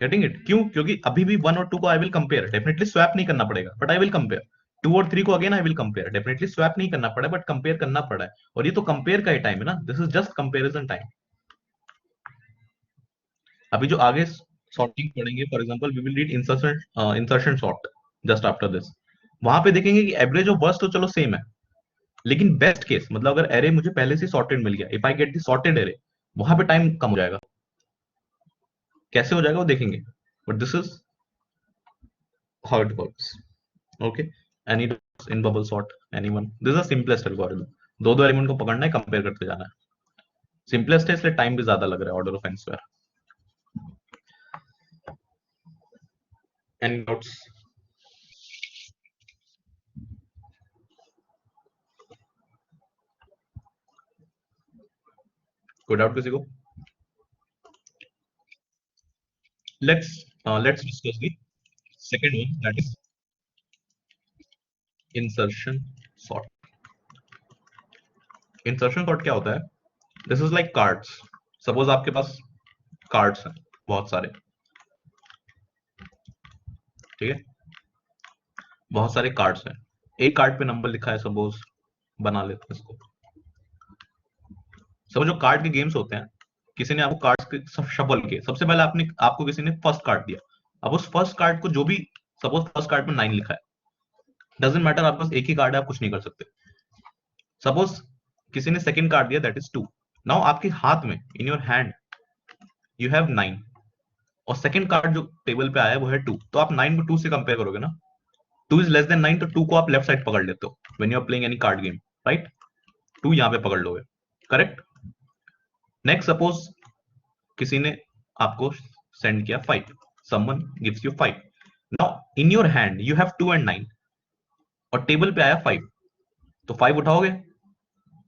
Getting it? क्यों? क्योंकि अभी भी वन और टू को I will compare, definitely swap नहीं करना पड़ेगा but I will compare. Two और थ्री को again I will compare, definitely swap नहीं करना पड़ा बट कंपेयर करना पड़ा है। और ये तो कंपेयर का ही टाइम है ना, this is just comparison time. अभी जो आगे सॉर्टिंग पढ़ेंगे, for example we will read insertion, insertion sort just after this. वहां पे देखेंगे कि एवरेज और वर्स्ट तो चलो सेम है, लेकिन बेस्ट केस मतलब अगर एरे मुझे पहले से सॉर्टेड मिल गया, if I get the sorted array, वहां पे टाइम कम हो जाएगा। कैसे हो जाएगा वो देखेंगे, but this is how it works. Okay, any doubts in bubble sort? Anyone? This is the simplest algorithm. दो दो एलिमेंट को पकड़ना है, कंपेयर करते जाना है। सिंपलेस्ट है इसलिए टाइम भी ज्यादा लग रहा है, order of n square. Any doubts? कोई डाउट किसी को? Let's discuss the second one, that is insertion sort. Insertion sort क्या होता है? This is like cards. Suppose आपके पास कार्ड्स हैं बहुत सारे, ठीक है, बहुत सारे कार्ड्स हैं, एक कार्ड पे नंबर लिखा है सपोज, बना लेते हैं इसको। सपोज जो कार्ड के गेम्स होते हैं, किसी ने आपको कार्ड्स के शफल किए, सबसे पहले आपको किसी ने फर्स्ट कार्ड दिया। अब उस फर्स्ट कार्ड को जो भी, सपोज फर्स्ट कार्ड में 9 लिखा है, डजेंट मैटर, आपके पास एक ही कार्ड है, आप कुछ नहीं कर सकते। सपोज किसी ने सेकंड कार्ड दिया, दैट इज 2। नाउ आपके हाथ में, in your hand, you have 9, और सेकंड कार्ड जो टेबल पे आया है वो है 2, तो आप 9 को 2 से कंपेयर करोगे ना। 2 इज लेस देन 9, तो 2 को आप लेफ्ट साइड पकड़ लेते हो when you are playing any card game, right? 2 यहां पे पकड़ लोगे, करेक्ट? नेक्स्ट सपोज किसी ने आपको सेंड किया 5, someone gives you 5। Now in your hand you have 2 and 9, और टेबल पे आया 5, तो 5 उठाओगे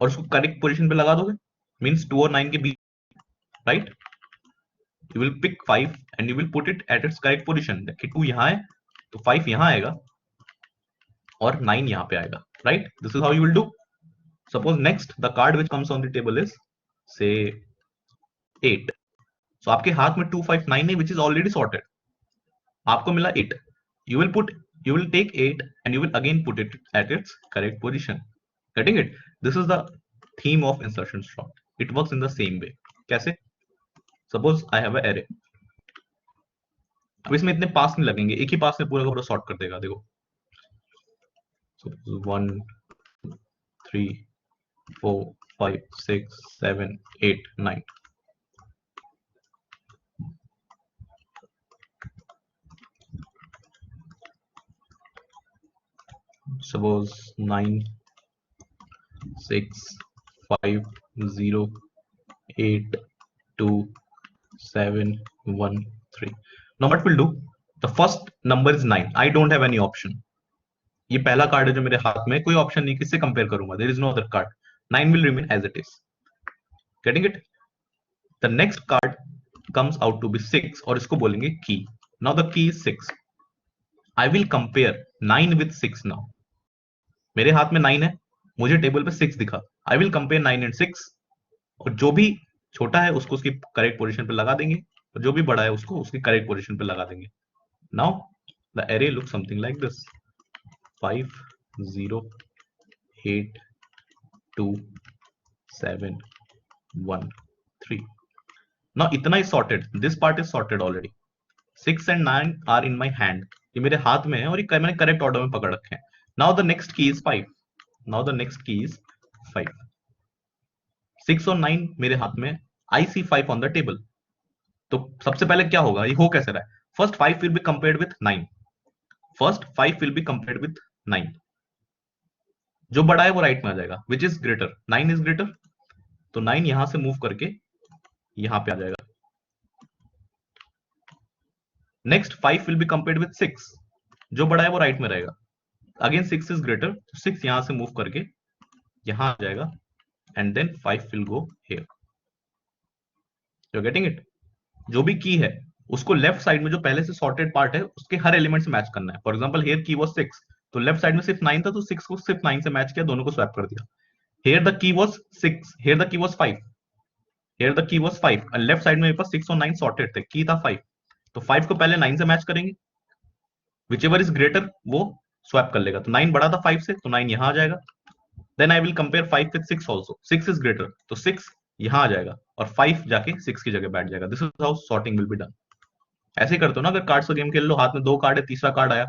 और उसको करेक्ट पोजीशन पे लगा दोगे, मींस 2 और 9 के बीच, right? You will pick 5 and you will put it at its correct position, कि 2 यहां है तो 5 यहां आएगा और 9 यहां पे आएगा, right? This is how you will do. Suppose next the card which comes on the table is से 8, सो आपके हाथ में 2 5 9 है, विच इज ऑलरेडी सॉर्टेड, आपको मिला 8। You will take 8 and you will again put it at its correct position. Getting it? This is the theme of insertion sort. It works in the same way. कैसे? Suppose I have a array. अब इसमें इतने पास नहीं लगेंगे, एक ही पास में पूरा का पूरा सॉर्ट कर देगा। देखो, suppose 1 3 4 5 6 7 8 9, suppose 9 6 5 0 8 2 7 1 3. Now what we'll do? The first number is 9. I don't have any option. ये पहला कार्ड है जो मेरे हाथ में, कोई ऑप्शन नहीं, किससे कंपेयर करूंगा? There is no other card, 9 will remain as it is. Getting it? The next card comes out to be 6 और इसको बोलेंगे की। Now the key is 6. I will compare 9 with 6 now. मेरे हाथ में 9 है, मुझे टेबल पे 6 दिखा, I will compare 9 and 6, और जो भी छोटा है उसको उसकी करेक्ट पोजीशन पे लगा देंगे, और जो भी बड़ा है उसको उसकी करेक्ट पोजीशन पे लगा देंगे। Now the array looks something like this: 5 0 8 2 7 1 3. Now इतना ही sorted, this part is sorted already. 6 and 9 are in my hand. ये मेरे हाथ में है और ये मैंने करेक्ट ऑर्डर में पकड़ रखे हैं। Now the next key is 5. Now the next key is 5. 6 और 9 मेरे हाथ में, I see 5 on the table. तो सबसे पहले क्या होगा, ये हो कैसे रहा है? First 5 will be compared with 9. First 5 will be compared with 9. जो बड़ा है वो राइट में आ जाएगा, which is greater, 9 is greater, तो 9 यहां से मूव करके यहां पे आ जाएगा। Next 5 will be compared with 6, जो बड़ा है वो राइट में रहेगा। अगेन 6 इज ग्रेटर, तो 6 यहां से मूव करके यहां आ जाएगा, and then 5 will go here. You getting it? जो भी की है उसको लेफ्ट साइड में जो पहले से सॉर्टेड पार्ट है उसके हर एलिमेंट से मैच करना है। फॉर एग्जांपल हियर की वाज 6, तो लेफ्ट साइड में सिर्फ 9 था, तो 6 को सिर्फ 9 से मैच किया, दोनों को स्वैप कर दिया। Here the key was 6, here the key was 5, here the key was 5, और लेफ्ट साइड में मेरे पास 6 और 9 सॉर्टेड थे, की था 5, तो 5 को पहले 9 से मैच करेंगे, विचएवर इज ग्रेटर वो स्वैप कर लेगा। तो 9 बड़ा था 5 से, तो 9 यहां आ जाएगा। Then I will compare 5 with 6 also, 6 is greater, तो 6 यहां आ जाएगा और 5 जाके 6 की जगह बैठ जाएगा। This is how sorting will be done. ऐसे ही करते हो ना, अगर कार्ड्स का गेम खेल लो, हाथ में 2 कार्ड है, तीसरा कार्ड आया,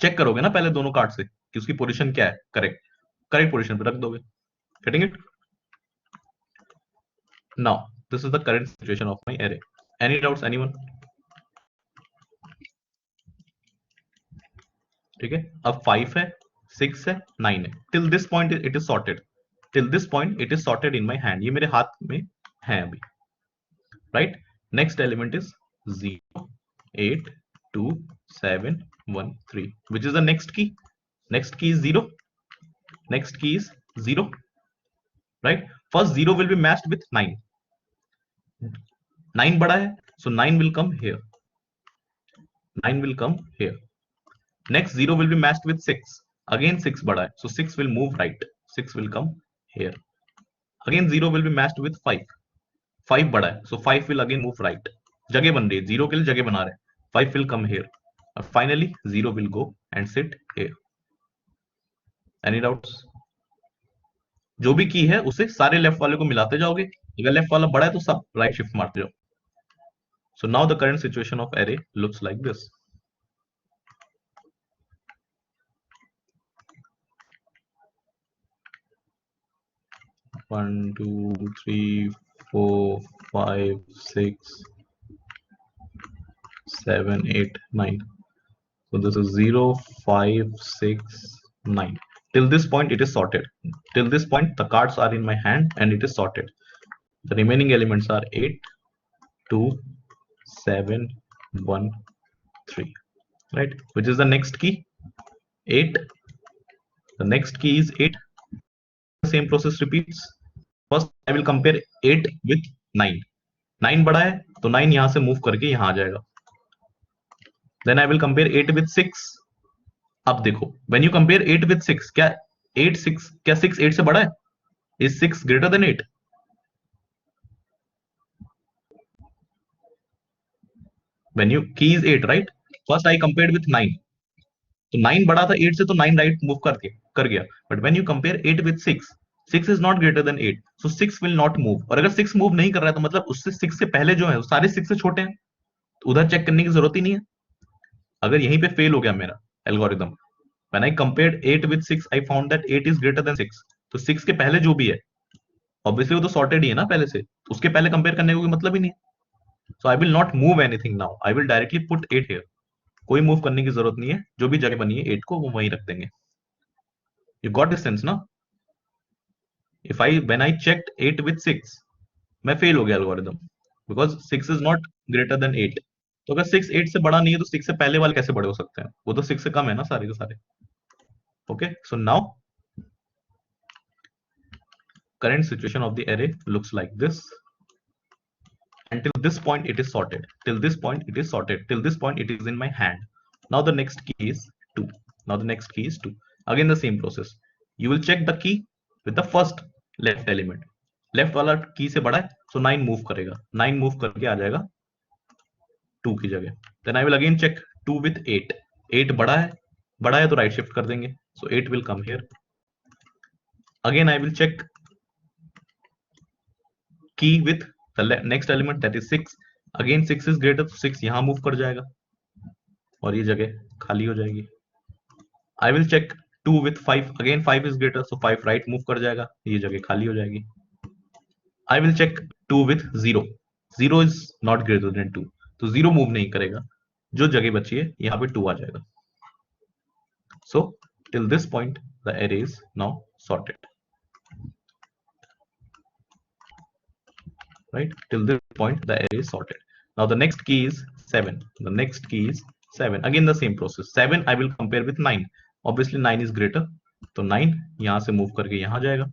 चेक करोगे ना पहले दोनों कार्ड से कि उसकी पोजीशन क्या है, करेक्ट करेक्ट पोजीशन पे रख दोगे। Getting it? Now this is the current situation of my array. Any doubts anyone? ठीक है, अब 5 है, 6 है, 9 है, till this point it is sorted, till this point it is sorted in my hand, ये मेरे हाथ में है अभी, right? Next element is 0 8 2 7 1 3, which is the next key? Next key is 0, next key is 0, right? First 0 will be matched with 9, 9 बड़ा है, so 9 will come here, 9 will come here. Next 0 will be matched with 6, again 6 बड़ा है, so 6 will move right, 6 will come here. Again 0 will be matched with 5, 5 बड़ा है, so 5 will again move right, जगह बन रही है, 0 के लिए जगह बना रहे हैं, 5 will come here, और finally 0 will go and sit here. Any doubts? जो भी की है उसे सारे लेफ्ट वाले को मिलाते जाओगे, अगर लेफ्ट वाला बड़ा है तो सब राइट शिफ्ट मारते जाओ। So now the current situation of array looks like this. One, two, three, four, five, six, 7, 8, 9. So this is 0, 5, 6, 9. Till this point it is sorted. Till this point the cards are in my hand and it is sorted. The remaining elements are 8, 2, 7, 1, 3. Right? Which is the next key? 8. The next key is 8. The same process repeats. First I will compare 8 with 9. 9 बड़ा है तो 9 यहां से move करके यहां आ जाएगा। Then I will compare 8 with 6. अब देखो, when you compare 8 with 6, क्या 6 8 से बड़ा है? Is 6 greater than 8? When you key is 8, right? First I compared with 9. तो 9 बड़ा था 8 से, तो 9 राइट मूव कर गया। But when you compare 8 with 6, 6 is not greater than 8, so 6 will not move. और अगर 6 मूव नहीं कर रहा है तो मतलब उससे 6 से पहले जो है वो सारे 6 से छोटे हैं, तो उधर चेक करने की जरूरत ही नहीं है। अगर यहीं पे फेल हो गया मेरा algorithm, when I compared 8 with 6, I found that 8 is greater then 6, तो 6 के पहले जो भी है ऑब्वियसली वो तो सॉर्टेड ही है ना पहले से, तो उसके पहले कंपेयर करने का कोई मतलब ही नहीं है। So I will not move anything now, I will directly put 8 here. कोई मूव करने की जरूरत नहीं है, जो भी जगह बनी है 8 को वो वहीं रख देंगे। यू गॉट दिस सेंस ना? if I when I checked 8 with 6, मैं फेल हो गया algorithm, because 6 is not greater than 8। तो अगर 6 8 से बड़ा नहीं है तो 6 से पहले वाले कैसे बड़े हो सकते हैं? वो तो 6 से कम है ना सारे के सारे। Okay, so now current situation of the array looks like this. Until this point it is sorted, till this point it is sorted, till this point it is in my hand. Now the next key is 2. Now the next key is 2. Again the same process, you will check the key with the first left element, left वाला की से बड़ा है, सो 9 move करेगा, 9 move करके आ जाएगा 2 की जगह। Then I will again check 2 with 8, 8 बड़ा है तो राइट शिफ्ट कर देंगे, so 8 will come here. Again I will check key with the next element that is 6, again 6 is greater, तो 6 यहां मूव कर जाएगा और ये जगह खाली हो जाएगी। I will check 2 with 5, again 5 is greater, so 5 right move कर जाएगा, ये जगह खाली हो जाएगी। I will check 2 with 0. 0 is not greater than 2, तो 0 मूव नहीं करेगा, जो जगह बची है यहाँ पे 2 आ जाएगा। So till this point the array is now sorted. Right, till this point the array is sorted. Now the next key is 7. The next key is 7. Again the same process. 7 I will compare with 9. Obviously 9 is greater, तो 9 यहां से move करके यहां जाएगा.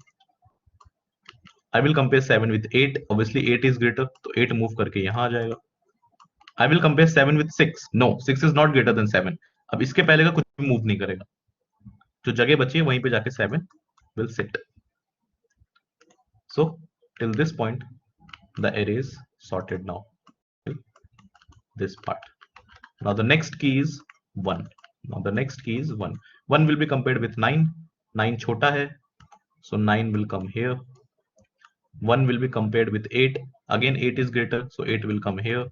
I will compare 7 with 8. Obviously 8 is greater, तो 8 move करके यहां आ जाएगा. I will compare 7 with 6. No, 6 is not greater than 7. अब इसके पहले का कुछ भी मूव नहीं करेगा. जो जगह बची है वहीं पे जाके 7 will sit. So till this point the array is sorted now. This part. Now the next key is 1. Now the next key is 1. 1 will be compared with 9. 9 छोटा है, so 9 will come here. 1 will be compared with 8. Again 8 is greater, so 8 will come here.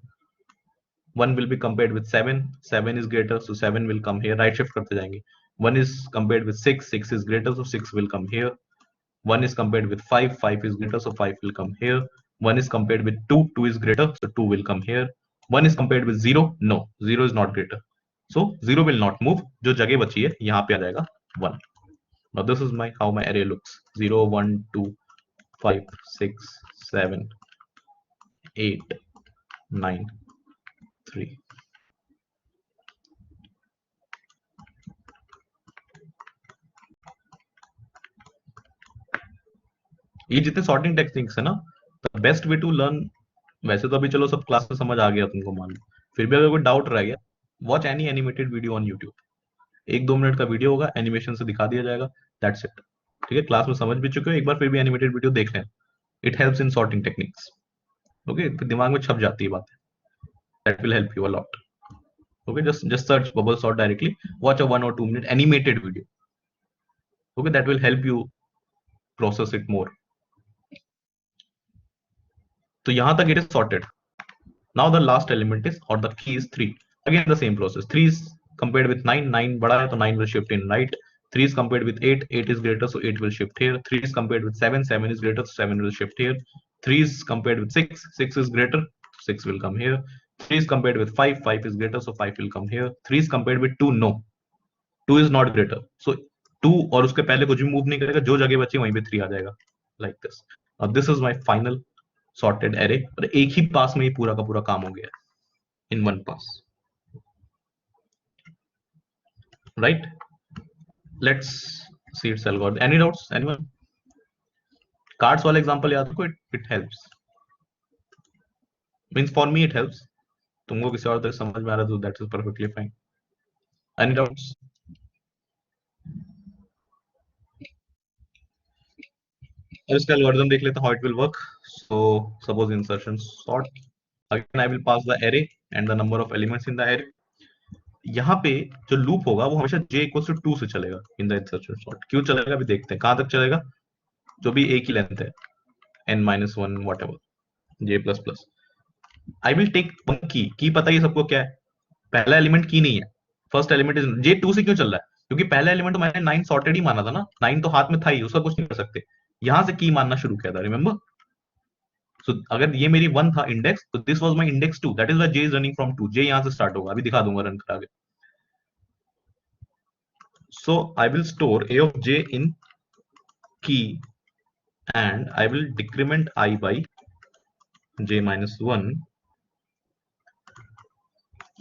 1 will be compared with 7. 7 is greater, so 7 will come here. Right shift करते जाएंगे. 1 is compared with 6. 6 is greater, so 6 will come here. 1 is compared with 5. 5 is greater, so 5 will come here. 1 is compared with 2. 2 is greater, so 2 will come here. 1 is compared with 0. No, 0 is not greater. So 0 will not move. जो जगह बची है यहाँ पे आ जाएगा 1. Now this is how my array looks. 0, 1, 2, 5, 6, 7, 8, 9, 3. ये जितने sorting techniques है ना, the best way to learn. वैसे तो अभी चलो सब क्लास में समझ आ गया तुमको, मान लो. फिर भी अगर कोई डाउट रह गया, watch any animated video on YouTube. 1-2 minute का वीडियो होगा, एनिमेशन से दिखा दिया जाएगा. That's it. ठीक है, क्लास में समझ भी चुके हो, एक बार फिर भी एनिमेटेड वीडियो देख लें. It helps in sorting techniques. Okay, फिर दिमाग में छप जाती है बात. That will help you a lot. Okay, just search bubble sort directly. Watch a 1 or 2 minute animated video. Okay, that will help you process it more. तो यहां तक it is sorted. Now the last element is, or the key is 3. Again the same process. 3 is compared with 9. 9 बड़ा है तो 9 will shift in right. 3 is compared with 8. 8 is greater, so 8 will shift here. 3 is compared with 7. 7 is greater, so 7 will shift here. 3 is compared with 6. 6 is greater, 6 will come here. 3 is compared with 5. 5 is greater, so 5 will come here. 3 is compared with 2. No, 2 is not greater, so 2 और उसके पहले कुछ भी move नहीं करेगा. जो जगह बची वहीं पे 3 आ जाएगा. Like this. Now this is my final sorted array. और एक ही पास में ही पूरा का पूरा काम हो गया, in one pass. Right? Let's see its algorithm. Any doubts? Anyone? Cards वाला example याद रखो. It helps. Means for me it helps. तुमको किसी और तरह समझ में आ रहा है तो that is perfectly fine. Any doubts? इसका algorithm देख लेते हैं how it will work. So suppose insertion sort. Again I will pass the array and the number of elements in the array. यहाँ पे जो लूप होगा वो हमेशा j equals to 2 से चलेगा इन द इंसर्शन सॉर्ट. क्यों चलेगा अभी देखते हैं. कहां तक चलेगा? जो भी एक ही लेंथ है, n-1 whatever, j plus plus. I will take one की पता है सबको क्या है. पहला एलिमेंट की नहीं है. फर्स्ट एलिमेंट इज j 2 से क्यों चल रहा है? क्योंकि पहला एलिमेंट तो मैंने 9 सॉर्टेड ही माना था ना. 9 तो हाथ में था ही, उसका कुछ नहीं कर सकते. यहां से की मानना शुरू किया था, रिमेंबर. सो अगर ये मेरी 1 था इंडेक्स, तो this was my index 2. That is why j is running from 2. j यहां से स्टार्ट होगा, अभी दिखा दूंगा रन करा के. So I will store a of j in key and I will decrement I by j minus 1.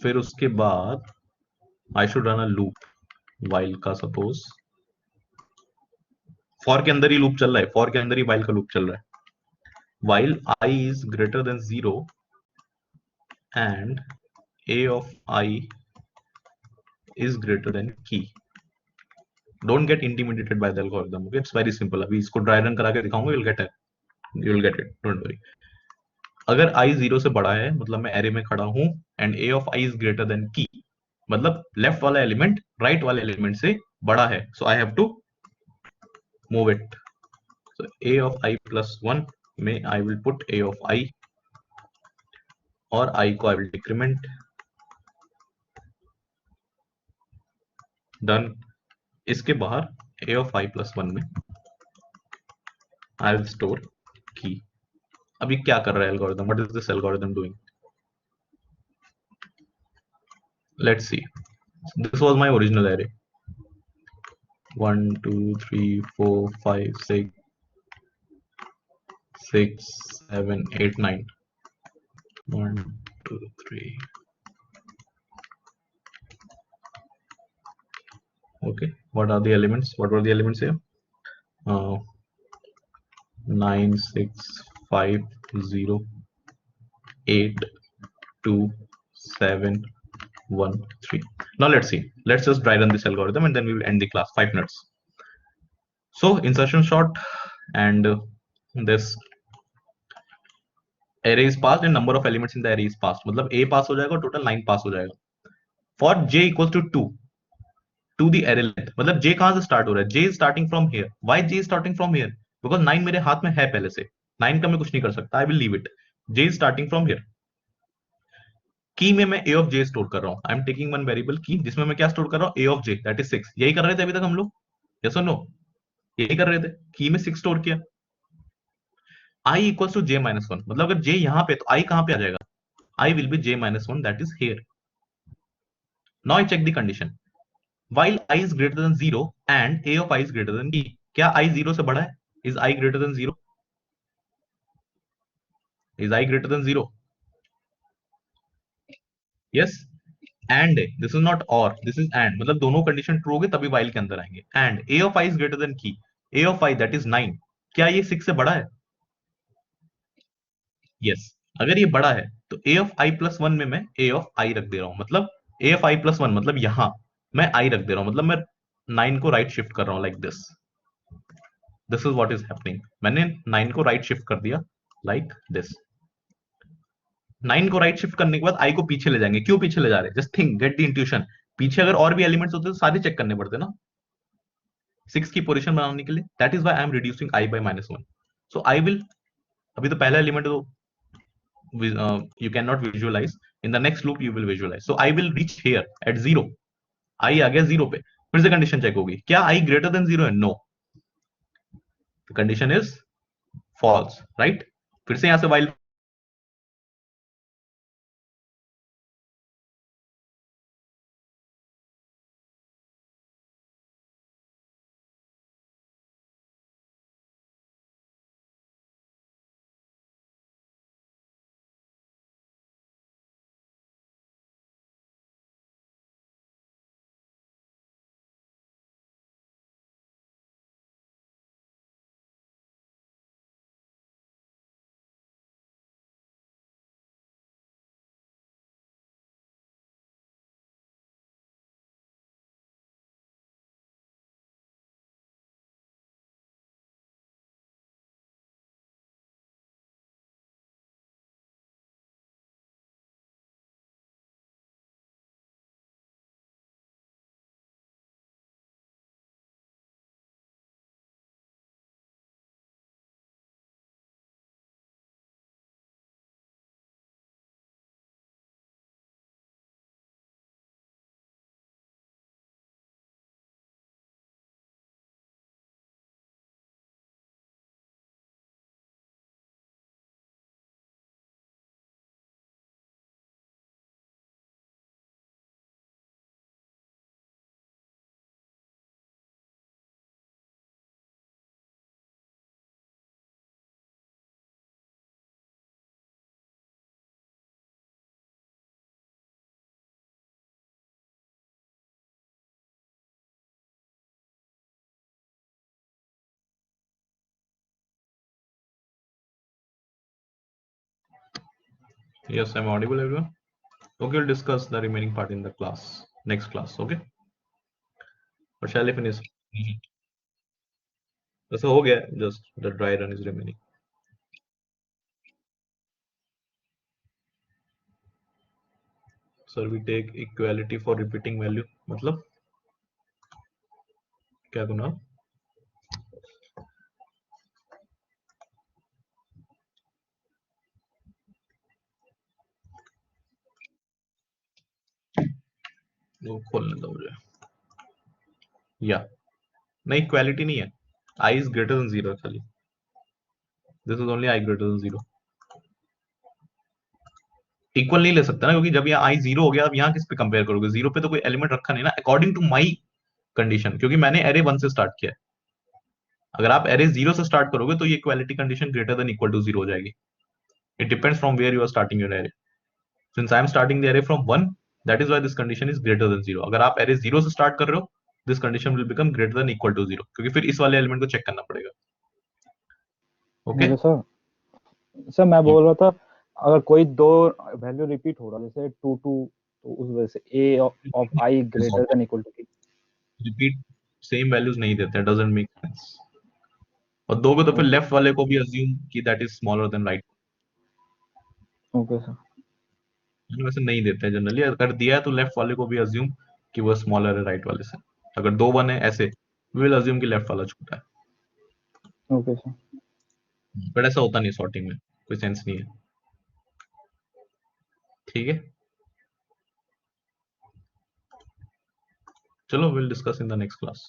फिर उसके बाद I should run a loop while का suppose. for के अंदर ही लूप चल रहा है, for के अंदर ही while का लूप चल रहा है. while I is greater than 0 and a of I is greater than key. Don't get intimidated by the algorithm. Okay, it's very simple. अभी इसको ड्राई रन करा के दिखाऊंगा. You'll get it. Don't worry. अगर i 0 से बड़ा है मतलब मैं एरे में खड़ा हूं and a of i is greater than key, मतलब लेफ्ट वाला एलिमेंट राइट वाले एलिमेंट से बड़ा है. So I have to move it. So a of i plus 1 में I will put a of i और i को आई विल डिक्रीमेंट. डन. इसके बाहर a of i plus 1 में आई विल स्टोर की. अभी क्या कर रहा है algorithm? What is this algorithm doing? Let's see. This was my original array. 1 2 3 4 5 6 6 7 8 9 1 2 3. Okay, what are the elements? What were the elements here? 9 6 5 0 8 2 7 1 3. Now let's see. Let's just dry run this algorithm and then we will end the class. 5 minutes. So insertion sort and this array is passed and number of elements in the array is passed. मतलब a pass हो जाएगा और total 9 pass हो जाएगा. For j equals to 2 to the array length. मतलब j कहां से start हो रहा है? J is starting from here. Why j is starting from here? Because 9 मेरे हाथ में है पहले से. 9 का मैं कुछ नहीं कर सकता. I will leave it. J is starting from here. की में मैं a of j स्टोर कर रहा हूं. I am taking one variable की जिसमें मैं क्या स्टोर कर रहा हूं? a of j that is 6. यही कर रहे थे अभी तक हम लोग. यस और नो? यही कर रहे थे. की में 6 स्टोर किया. I equals to j minus 1. मतलब अगर j यहां पे तो I कहां पे आ जाएगा? I will be j minus 1 that is here. Now I check the condition. While I is greater than 0 and a of I is greater than b. क्या I 0 से बड़ा है? Is I greater than 0? Is I greater than 0? Yes. And this is not or, this is and. मतलब दोनों condition true होगी तभी while के अंदर आएंगे. And a of I is greater than key. A of I that is 9. क्या ये 6 से बड़ा है? Yes. अगर ये बड़ा है तो a of I plus 1 में मैं a of I रख दे रहा हूं. मतलब a of I plus 1 मतलब यहां मैं I रख दे रहा हूं. मतलब मैं 9 को राइट शिफ्ट कर रहा हूं like this. This is what is happening. मैंने 9 को राइट शिफ्ट कर दिया लाइक दिस. 9 को राइट शिफ्ट करने के बाद आई को पीछे ले जाएंगे. क्यों पीछे ले जा रहे हैं? Just think, get the intuition. पीछे अगर और भी एलिमेंट्स होते तो सारे चेक करने पड़ते ना 6 की पोजीशन बनाने के लिए. That is why I am reducing i by -1. So I will, अभी तो पहला एलिमेंट तो you cannot visualize. In the next loop you will visualize. So I will reach here at 0. I आ गया 0 पे. फिर से कंडीशन चेक होगी. क्या I greater than 0 है? No. The condition is false, right? फिर से यहां से while. Yes, I'm audible, everyone. Okay, we'll discuss the remaining part in the class, next class. Okay, or shall I finish? वैसे हो गया, just the dry run is remaining. Sir, we take equality for repeating value. मतलब क्या गुना? वो खोलने दो मुझे. या नहीं, इक्वालिटी नहीं है. I is greater than 0 खाली. This is only I greater than 0. Equal नहीं ले सकता ना, क्योंकि जब यहाँ I 0 हो गया, अब यहाँ किस पे कंपेयर करोगे? 0 पे तो कोई एलिमेंट रखा नहीं ना. अकॉर्डिंग टू माई कंडीशन, क्योंकि मैंने एरे 1 से स्टार्ट किया है। अगर आप एरे 0 से स्टार्ट करोगे तो ये equality condition greater than equal to 0 हो जाएगी। It depends from where you are starting your array. Since I am starting the array from 1, that is why this condition is greater than 0। अगर आप array 0 से start कर रहे हो, this condition will become greater than equal to 0, क्योंकि फिर इस वाले एलिमेंट को चेक करना पड़ेगा। ओके। Okay sir. सर मैं बोल रहा था, अगर कोई दो वैल्यू रिपीट हो रहा है जैसे 2 2, तो उस वजह से A of I greater than equal to B. Repeat same values नहीं देते, डजंट मेक सेंस। और दोगे तो फिर ओके लेफ्ट वाले को भी अज्यूम कि that is smaller than right. Okay sir. वैसे नहीं देते जनरली, अगर दिया है तो लेफ्ट वाले को भी अज्यूम कि वो स्मॉलर है राइट वाले से। अगर दो वन है ऐसे, विल अज्यूम कि लेफ्ट वाला छोटा है। Okay sir. बट ऐसा होता नहीं सॉर्टिंग में, कोई सेंस नहीं है। ठीक है, चलो will discuss in the next class.